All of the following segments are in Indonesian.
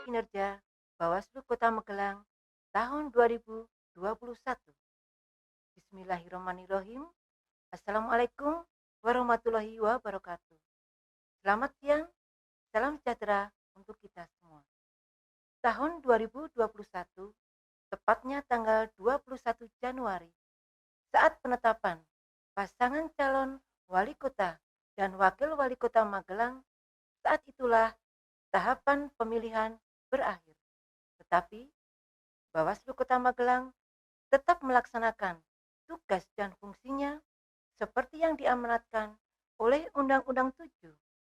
Kinerja Bawaslu Kota Magelang tahun 2021. Bismillahirrahmanirrahim. Assalamualaikum warahmatullahi wabarakatuh. Selamat siang, salam sejahtera untuk kita semua. Tahun 2021, tepatnya tanggal 21 Januari, saat penetapan pasangan calon wali kota dan wakil wali kota Magelang, saat itulah tahapan pemilihan berakhir. Tetapi Bawaslu Kota Magelang tetap melaksanakan tugas dan fungsinya seperti yang diamanatkan oleh Undang-Undang 7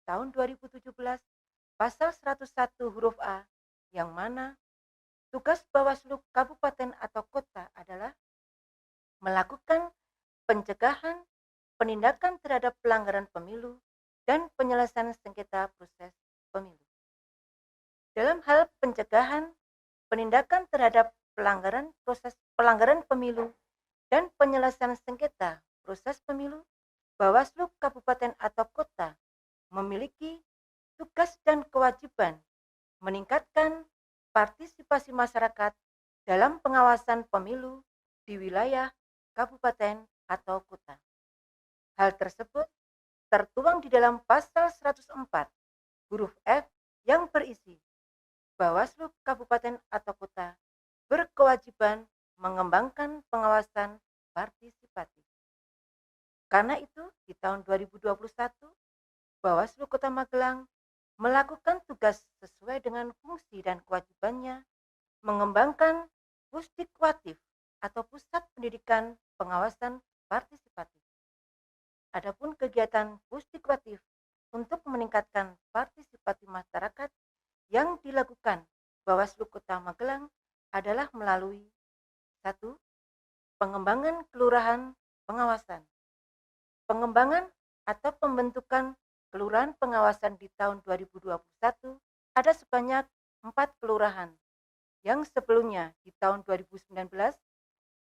tahun 2017 pasal 101 huruf A, yang mana tugas Bawaslu kabupaten atau kota adalah melakukan pencegahan, penindakan terhadap pelanggaran pemilu, dan penyelesaian sengketa proses pemilu. Dalam hal pencegahan, penindakan terhadap pelanggaran pemilu, dan penyelesaian sengketa proses pemilu, Bawaslu kabupaten atau kota memiliki tugas dan kewajiban meningkatkan partisipasi masyarakat dalam pengawasan pemilu di wilayah kabupaten atau kota. Hal tersebut tertuang di dalam pasal 104 huruf F yang berisi Bawaslu kabupaten atau kota berkewajiban mengembangkan pengawasan partisipatif. Karena itu, di tahun 2021, Bawaslu Kota Magelang melakukan tugas sesuai dengan fungsi dan kewajibannya mengembangkan Pusdikwatif atau Pusat Pendidikan Pengawasan Partisipatif. Adapun kegiatan Pusdikwatif untuk meningkatkan partisipasi masyarakat yang dilakukan Bawaslu Kota Magelang adalah melalui 1. Pengembangan kelurahan pengawasan. Pengembangan atau pembentukan kelurahan pengawasan di tahun 2021 ada sebanyak 4 kelurahan yang sebelumnya di tahun 2019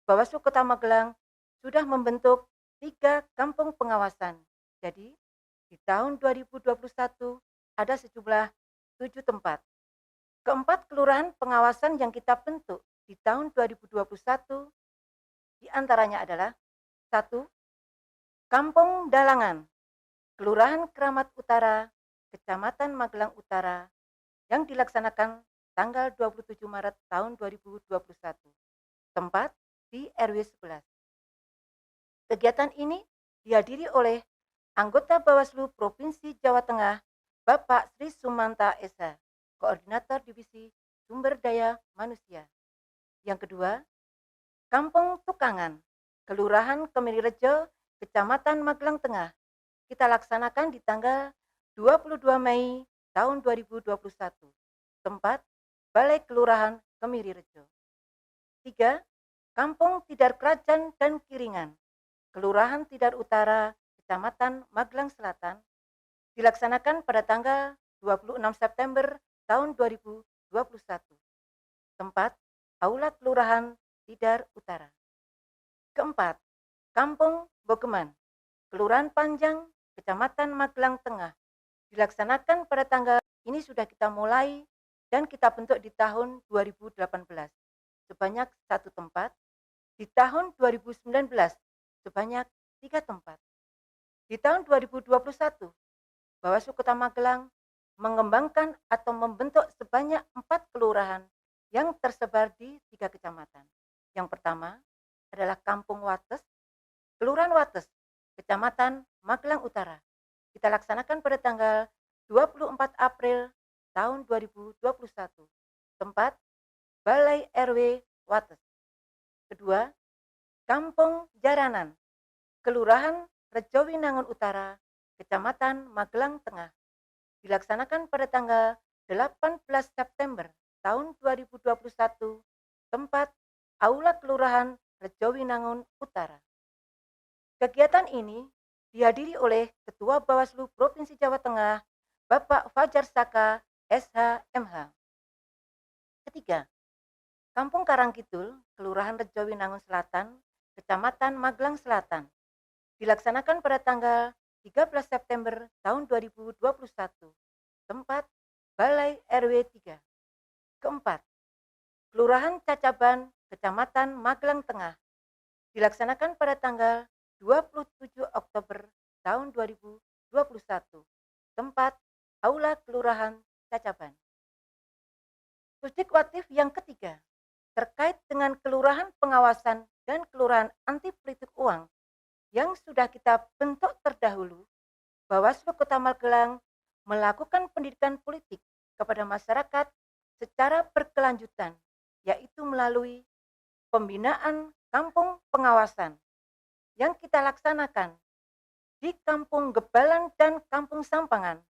Bawaslu Kota Magelang sudah membentuk 3 kampung pengawasan. Jadi di tahun 2021 ada sejumlah 7 tempat. Keempat kelurahan pengawasan yang kita bentuk di tahun 2021 diantaranya adalah 1. Kampung Dalangan, Kelurahan Keramat Utara, Kecamatan Magelang Utara, yang dilaksanakan tanggal 27 Maret tahun 2021. Tempat di RW 11. Kegiatan ini dihadiri oleh anggota Bawaslu Provinsi Jawa Tengah, Bapak Sri Sumanta Esa, Koordinator Divisi Sumber Daya Manusia. Yang kedua, Kampung Tukangan, Kelurahan Kemirirejo, Kecamatan Magelang Tengah. Kita laksanakan di tanggal 22 Mei tahun 2021. Tempat Balai Kelurahan Kemirirejo. 3. Kampung Tidar Kerajaan dan Kiringan, Kelurahan Tidar Utara, Kecamatan Magelang Selatan. Dilaksanakan pada tanggal 26 September tahun 2021. Tempat Aula Kelurahan Tidar Utara. Keempat, Kampung Bogeman, Kelurahan Panjang, Kecamatan Magelang Tengah. Dilaksanakan pada tanggal ini sudah kita mulai dan kita bentuk di tahun 2018. Sebanyak 1 tempat. Di tahun 2019 sebanyak 3 tempat. Di tahun 2021 Bawaslu Kota Magelang mengembangkan atau membentuk sebanyak 4 kelurahan yang tersebar di 3 kecamatan. Yang pertama adalah Kampung Wates, Kelurahan Wates, Kecamatan Magelang Utara. Kita laksanakan pada tanggal 24 April tahun 2021. Tempat Balai RW Wates. Kedua, Kampung Jaranan, Kelurahan Rejowinangun Utara, Kecamatan Magelang Tengah. Dilaksanakan pada tanggal 18 September tahun 2021. Tempat Aula Kelurahan Rejowinangun Utara. Kegiatan ini dihadiri oleh Ketua Bawaslu Provinsi Jawa Tengah, Bapak Fajar Saka, SH.MH. Ketiga, Kampung Karangkidul, Kelurahan Rejowinangun Selatan, Kecamatan Magelang Selatan. Dilaksanakan pada tanggal 13 September tahun 2021. Tempat Balai RW 3. Keempat, Kelurahan Cacaban, Kecamatan Magelang Tengah, dilaksanakan pada tanggal 27 Oktober tahun 2021. Tempat Aula Kelurahan Cacaban. Pusdikwatif yang ketiga, terkait dengan kelurahan pengawasan dan kelurahan anti politik uang yang sudah kita bentuk terdahulu, Bawaslu Kota Magelang melakukan pendidikan politik kepada masyarakat secara berkelanjutan, yaitu melalui pembinaan kampung pengawasan yang kita laksanakan di Kampung Gebalan dan Kampung Sampangan,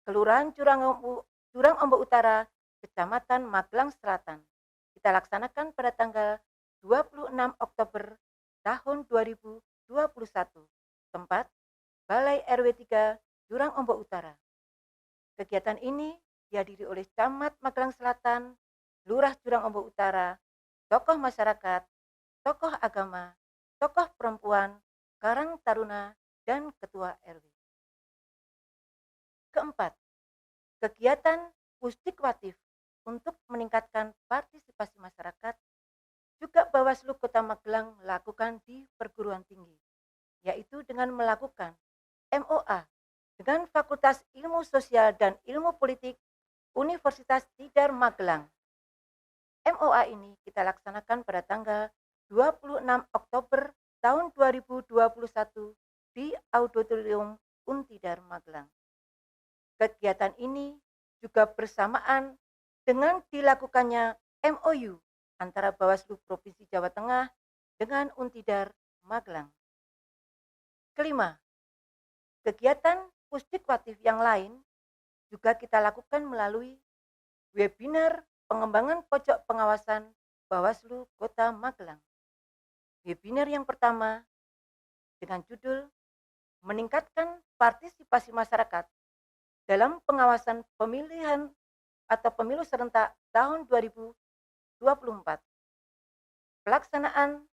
Kelurahan Jurang Ombok Utara, Kecamatan Magelang Selatan. Kita laksanakan pada tanggal 26 Oktober tahun 2021. Tempat Balai RW 3 Jurang Ombok Utara. Kegiatan ini dihadiri oleh Camat Magelang Selatan, Lurah Jurang Ombok Utara, tokoh masyarakat, tokoh agama, tokoh perempuan, Karang Taruna, dan Ketua RW. Keempat, kegiatan Pusdikwatif untuk meningkatkan partisipasi masyarakat juga Bawaslu Kota Magelang lakukan di perguruan tinggi, yaitu dengan melakukan MOA dengan Fakultas Ilmu Sosial dan Ilmu Politik Universitas Tidar Magelang. MOA ini kita laksanakan pada tanggal 26 Oktober tahun 2021 di Auditorium Untidar Magelang. Kegiatan ini juga bersamaan dengan dilakukannya MOU antara Bawaslu Provinsi Jawa Tengah dengan Untidar Magelang. Kelima, kegiatan Pusdikwatif yang lain juga kita lakukan melalui webinar pengembangan pojok pengawasan Bawaslu Kota Magelang. Webinar yang pertama dengan judul Meningkatkan Partisipasi Masyarakat dalam Pengawasan Pemilihan atau Pemilu Serentak tahun 2024. Pelaksanaan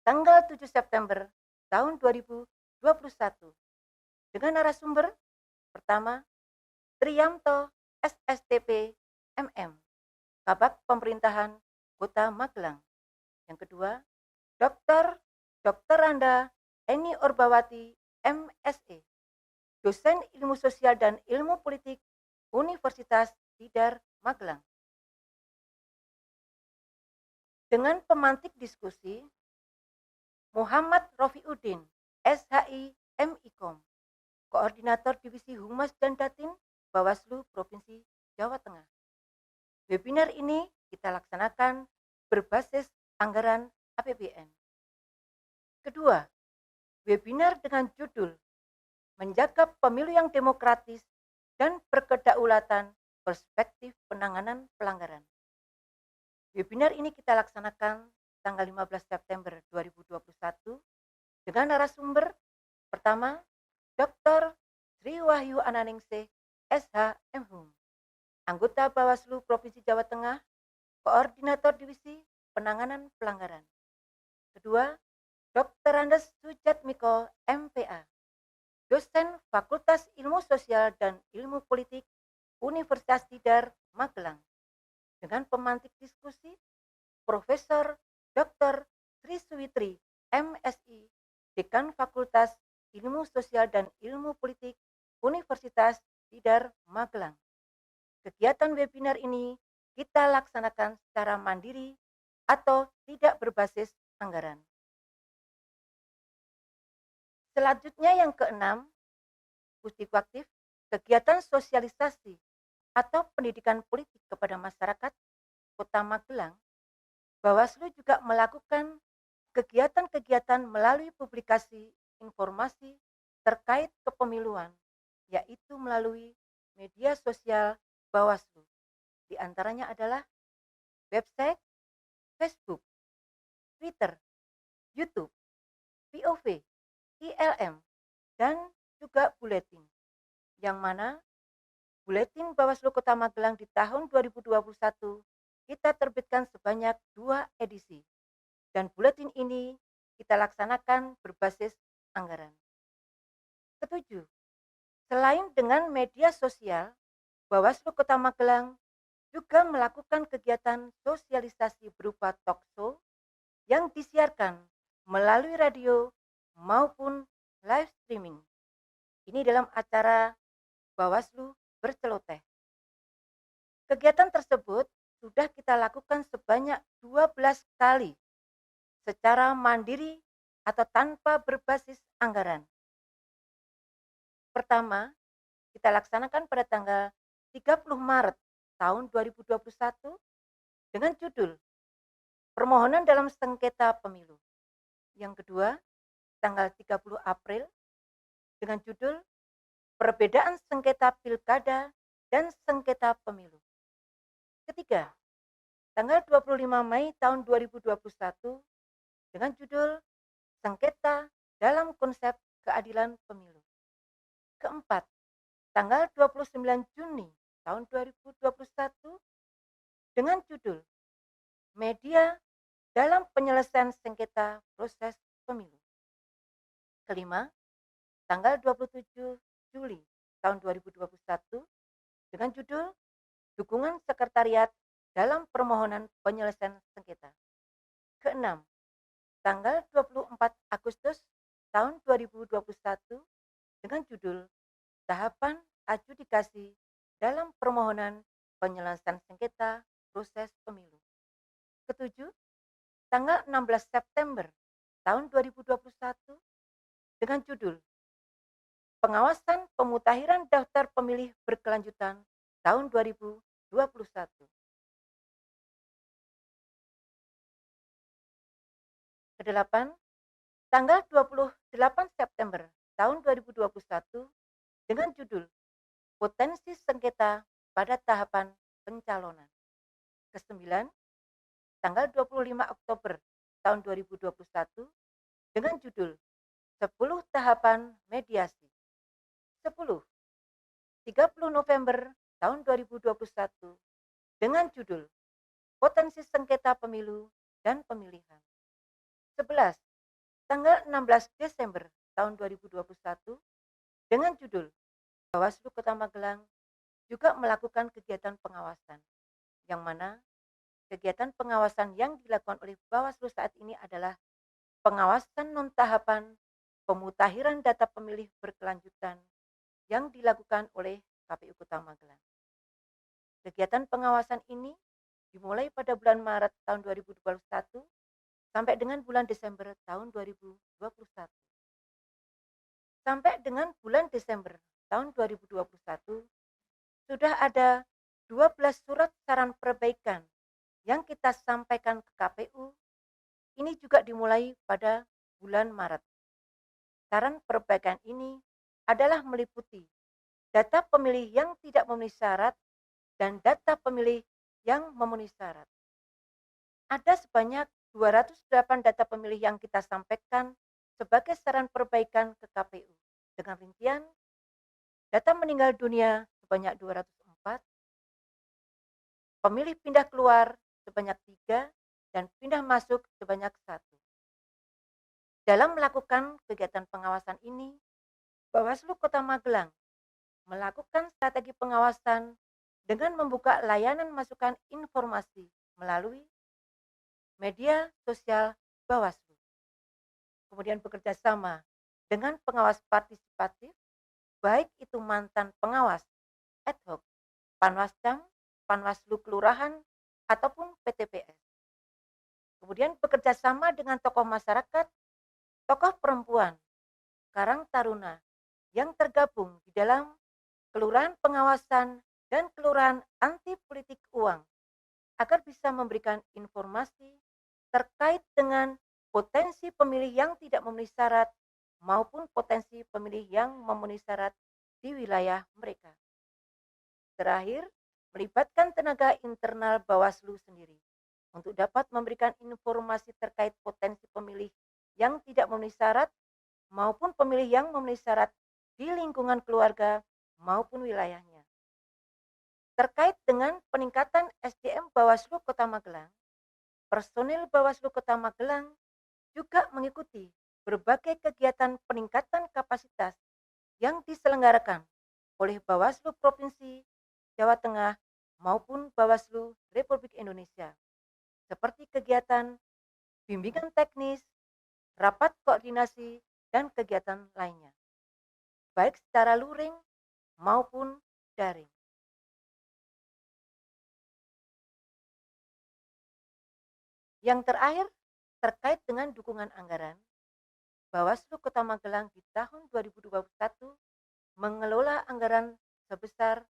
tanggal 7 September tahun 2021 dengan narasumber pertama Triyanto SSTP MM, Kabak Pemerintahan Kota Magelang. Yang kedua, Dr. Randa Eni Orbawati MSE, dosen Ilmu Sosial dan Ilmu Politik Universitas Tidar Magelang. Dengan pemantik diskusi Muhammad Rofiuddin, SHI MIKOM, Koordinator Divisi Humas dan Datin Bawaslu Provinsi Jawa Tengah. Webinar ini kita laksanakan berbasis anggaran APBN. Kedua, webinar dengan judul Menjaga Pemilu yang Demokratis dan Berkedaulatan Perspektif Penanganan Pelanggaran. Webinar ini kita laksanakan tanggal 15 September 2021 dengan narasumber pertama Dr. Sri Wahyu Ananingsih SH MHum, anggota Bawaslu Provinsi Jawa Tengah, Koordinator Divisi Penanganan Pelanggaran. Kedua, Dr. Andes Sujatmiko MPA, dosen Fakultas Ilmu Sosial dan Ilmu Politik Universitas Tidar Magelang. Dengan pemantik diskusi Profesor Dr. Sri Suwitri MSI, Dekan Fakultas Ilmu Sosial dan Ilmu Politik Universitas Tidar Magelang. Kegiatan webinar ini kita laksanakan secara mandiri atau tidak berbasis anggaran. Selanjutnya yang keenam, Pusdikwatif, kegiatan sosialisasi atau pendidikan politik kepada masyarakat Kota Magelang. Bawaslu juga melakukan kegiatan-kegiatan melalui publikasi informasi terkait kepemiluan, yaitu melalui media sosial Bawaslu. Di antaranya adalah website, Facebook, Twitter, YouTube, VOV, ILM, dan juga buletin. Yang mana buletin Bawaslu Kota Magelang di tahun 2021 kita terbitkan sebanyak 2 edisi. Dan buletin ini kita laksanakan berbasis anggaran. Ketujuh, selain dengan media sosial, Bawaslu Kota Magelang juga melakukan kegiatan sosialisasi berupa talkshow yang disiarkan melalui radio maupun live streaming. Ini dalam acara Bawaslu Berceloteh. Kegiatan tersebut sudah kita lakukan sebanyak 12 kali secara mandiri atau tanpa berbasis anggaran. Pertama, kita laksanakan pada tanggal 30 Maret tahun 2021 dengan judul Permohonan dalam sengketa pemilu. Yang kedua, tanggal 30 April dengan judul Perbedaan sengketa pilkada dan sengketa pemilu. Ketiga, tanggal 25 Mei tahun 2021 dengan judul Sengketa dalam konsep keadilan pemilu. Keempat, tanggal 29 Juni tahun 2021 dengan judul Media dalam penyelesaian sengketa proses pemilu. Kelima, tanggal 27 Juli tahun 2021 dengan judul Dukungan Sekretariat dalam permohonan penyelesaian sengketa. Keenam, tanggal 24 Agustus tahun 2021 dengan judul Tahapan Adjudikasi dalam permohonan penyelesaian sengketa proses pemilu. Ketujuh, tanggal 16 September tahun 2021 dengan judul Pengawasan Pemutahiran Daftar Pemilih Berkelanjutan tahun 2021. Kedelapan, tanggal 28 September tahun 2021 dengan judul Potensi Sengketa pada Tahapan Pencalonan. Kesembilan, tanggal 25 Oktober tahun 2021 dengan judul 10 Tahapan Mediasi. 10. 30 November tahun 2021 dengan judul Potensi Sengketa Pemilu dan Pemilihan. 11. Tanggal 16 Desember tahun 2021 dengan judul Bawaslu Kota Magelang juga melakukan kegiatan pengawasan, yang mana kegiatan pengawasan yang dilakukan oleh Bawaslu saat ini adalah pengawasan non-tahapan pemutahiran data pemilih berkelanjutan yang dilakukan oleh KPU Kota Magelang. Kegiatan pengawasan ini dimulai pada bulan Maret tahun 2021 sampai dengan bulan Desember tahun 2021. Sampai dengan bulan Desember tahun 2021 sudah ada 12 surat saran perbaikan yang kita sampaikan ke KPU. Ini juga dimulai pada bulan Maret. Saran perbaikan ini adalah meliputi data pemilih yang tidak memenuhi syarat dan data pemilih yang memenuhi syarat. Ada sebanyak 208 data pemilih yang kita sampaikan sebagai saran perbaikan ke KPU dengan rincian data meninggal dunia sebanyak 204, pemilih pindah keluar sebanyak 3, dan pindah masuk sebanyak 1. Dalam melakukan kegiatan pengawasan ini, Bawaslu Kota Magelang melakukan strategi pengawasan dengan membuka layanan masukan informasi melalui media sosial Bawaslu. Kemudian bekerja sama dengan pengawas partisipatif, baik itu mantan pengawas ad hoc, Panwascam, Panwaslu Kelurahan, ataupun PTPS. Kemudian bekerja sama dengan tokoh masyarakat, tokoh perempuan, Karang Taruna yang tergabung di dalam Kelurahan Pengawasan dan Kelurahan Anti Politik Uang agar bisa memberikan informasi terkait dengan potensi pemilih yang tidak memenuhi syarat maupun potensi pemilih yang memenuhi syarat di wilayah mereka. Terakhir, melibatkan tenaga internal Bawaslu sendiri untuk dapat memberikan informasi terkait potensi pemilih yang tidak memenuhi syarat maupun pemilih yang memenuhi syarat di lingkungan keluarga maupun wilayahnya. Terkait dengan peningkatan SDM Bawaslu Kota Magelang, personil Bawaslu Kota Magelang juga mengikuti berbagai kegiatan peningkatan kapasitas yang diselenggarakan oleh Bawaslu Provinsi Jawa Tengah maupun Bawaslu Republik Indonesia, seperti kegiatan bimbingan teknis, rapat koordinasi, dan kegiatan lainnya, baik secara luring maupun daring. Yang terakhir, terkait dengan dukungan anggaran, Bawaslu Kota Magelang di tahun 2021 mengelola anggaran sebesar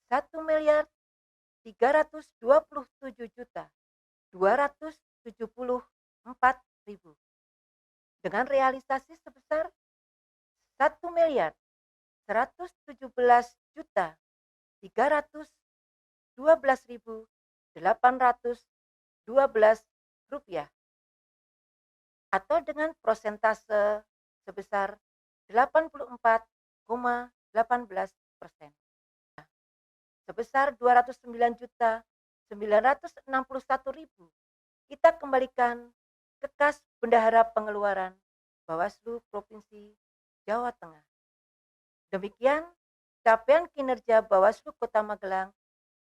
1.327.274.000 dengan realisasi sebesar 1.317.312.812 atau dengan prosentase sebesar 84,18%. Sebesar 209.961.000 kita kembalikan ke kas bendahara pengeluaran Bawaslu Provinsi Jawa Tengah. Demikian capaian kinerja Bawaslu Kota Magelang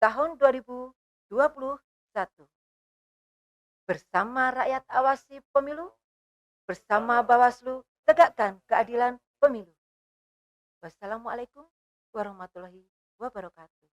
tahun 2021. Bersama rakyat awasi pemilu, bersama Bawaslu tegakkan keadilan pemilu. Wassalamualaikum warahmatullahi wabarakatuh.